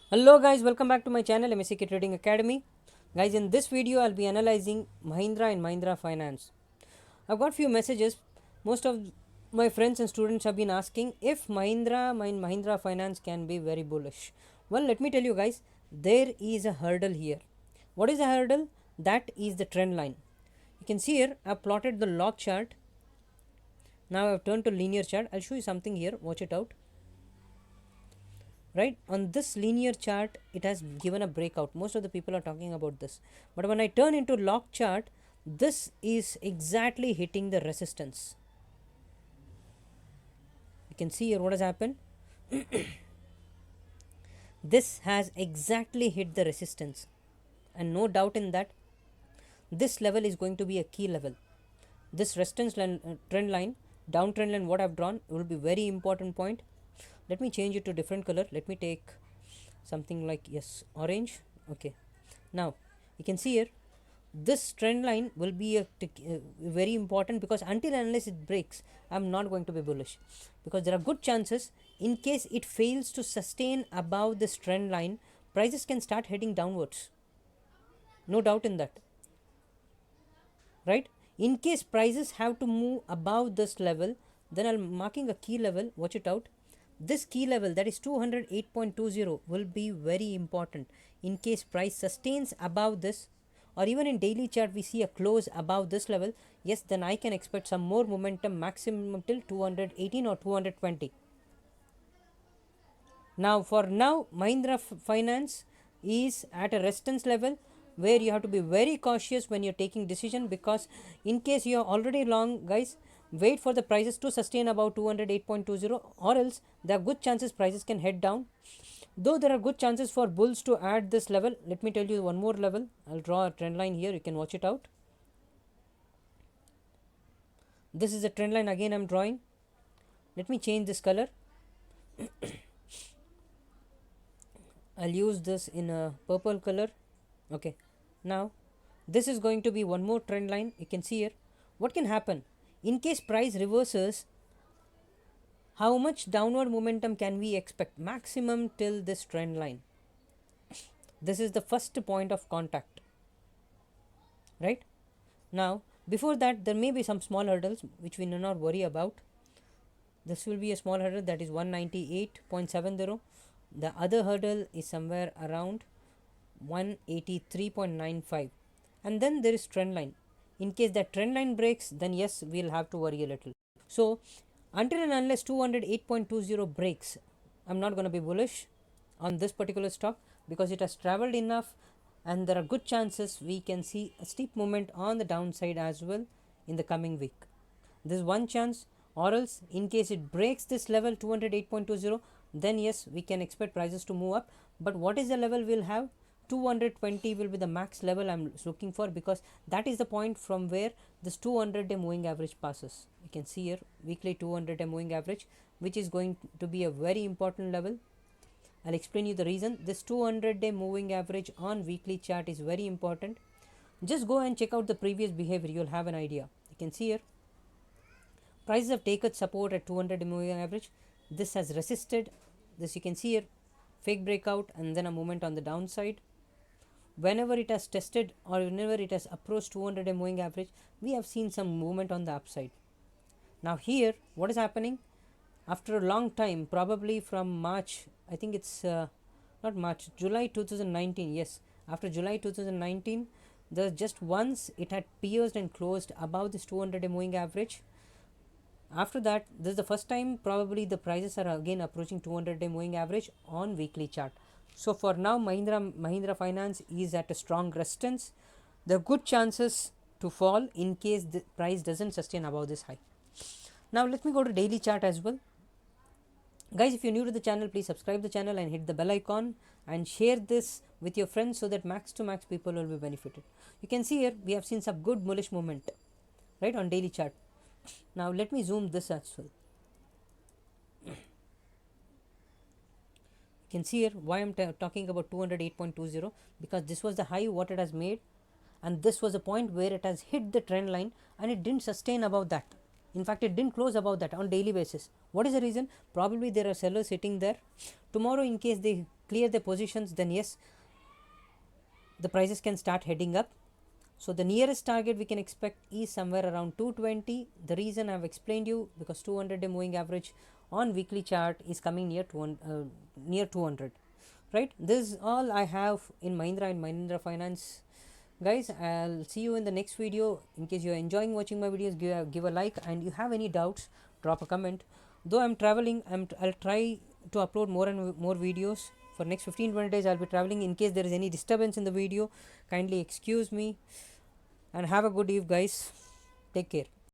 Hello guys, welcome back to my channel MSC Trading Academy. Guys, in this video I'll be analyzing Mahindra and Mahindra Finance. I've got few messages. Most of my friends and students have been asking if Mahindra Finance can be very bullish. Well, let me tell you guys, there is a hurdle here. What is the hurdle? That is the trend line. You can see here I've plotted the log chart. Now I've turned to linear chart. I'll show you something here. Watch it out. Right, on this linear chart it has given a breakout. Most of the people are talking about this, but when I turn into log chart, this is exactly hitting the resistance. You can see here what has happened. This has exactly hit the resistance, and no doubt in that this level is going to be a key level. This resistance line, trend line, downtrend line what I've drawn will be very important point. Let me change it to different color. Let me take something like, yes, orange. Okay, now you can see here this trend line will be very important, because until unless it breaks, I'm not going to be bullish, because there are good chances in case it fails to sustain above this trend line, prices can start heading downwards. No doubt in that. Right, in case prices have to move above this level, then I'm marking a key level. Watch it out. This key level, that is 208.20, will be very important. In case price sustains above this, or even in daily chart we see a close above this level, yes, then I can expect some more momentum, maximum till 218 or 220. Now for now, Mahindra Finance is at a resistance level where you have to be very cautious when you're taking decision, because in case you are already long, guys, wait for the prices to sustain about 208.20, or else there are good chances prices can head down. Though there are good chances for bulls to add this level. Let me tell you one more level. I'll draw a trend line here, you can watch it out. This is a trend line again I'm drawing. Let me change this color. I'll use this in a purple color. Okay, now this is going to be one more trend line. You can see here what can happen in case price reverses. How much downward momentum can we expect? Maximum till this trend line. This is the first point of contact. Right, now before that there may be some small hurdles which we need not worry about. This will be a small hurdle, that is 198.70. The other hurdle is somewhere around 183.95, and then there is trend line. In case that trend line breaks, then yes, we'll have to worry a little. So until and unless 208.20 breaks, I'm not going to be bullish on this particular stock, because it has traveled enough and there are good chances we can see a steep movement on the downside as well in the coming week. This is one chance, or else in case it breaks this level 208.20, then yes, we can expect prices to move up. But what is the level we'll have? 220 will be the max level I'm looking for, because that is the point from where this 200-day moving average passes. You can see here weekly 200-day moving average, which is going to be a very important level. I'll explain you the reason. This 200-day moving average on weekly chart is very important. Just go and check out the previous behavior, you'll have an idea. You can see here prices have taken support at 200 moving average. This has resisted. This you can see here, fake breakout and then a movement on the downside. Whenever it has tested or whenever it has approached 200 moving average, we have seen some movement on the upside. Now here what is happening, after a long time, probably from March, I think it's not March, July 2019, yes, after July 2019, the just once it had pierced and closed above this 200 moving average. After that, this is the first time probably the prices are again approaching 200-day moving average on weekly chart. So for now, Mahindra Finance is at a strong resistance. There are good chances to fall in case the price doesn't sustain above this high. Now let me go to daily chart as well. Guys, if you're new to the channel, please subscribe the channel and hit the bell icon and share this with your friends so that max to max people will be benefited. You can see here we have seen some good bullish movement, right, on daily chart. Now let me zoom this as well. You can see here why I'm talking about 208.20, because this was the high what it has made, and this was a point where it has hit the trend line and it didn't sustain above that. In fact, it didn't close above that on daily basis. What is the reason? Probably there are sellers sitting there. Tomorrow, in case they clear their positions, then yes, the prices can start heading up. So the nearest target we can expect is somewhere around 220. The reason I've explained you, because 200-day moving average on weekly chart is coming near 200, right? This is all I have in Mahindra and Mahindra Finance. Guys, I'll see you in the next video. In case you're enjoying watching my videos, give a like, and you have any doubts, drop a comment. Though I'm traveling, I'll try to upload more and more videos. For next 15-20 days I'll be traveling. In case there is any disturbance in the video, kindly excuse me, and have a good eve, guys. Take care.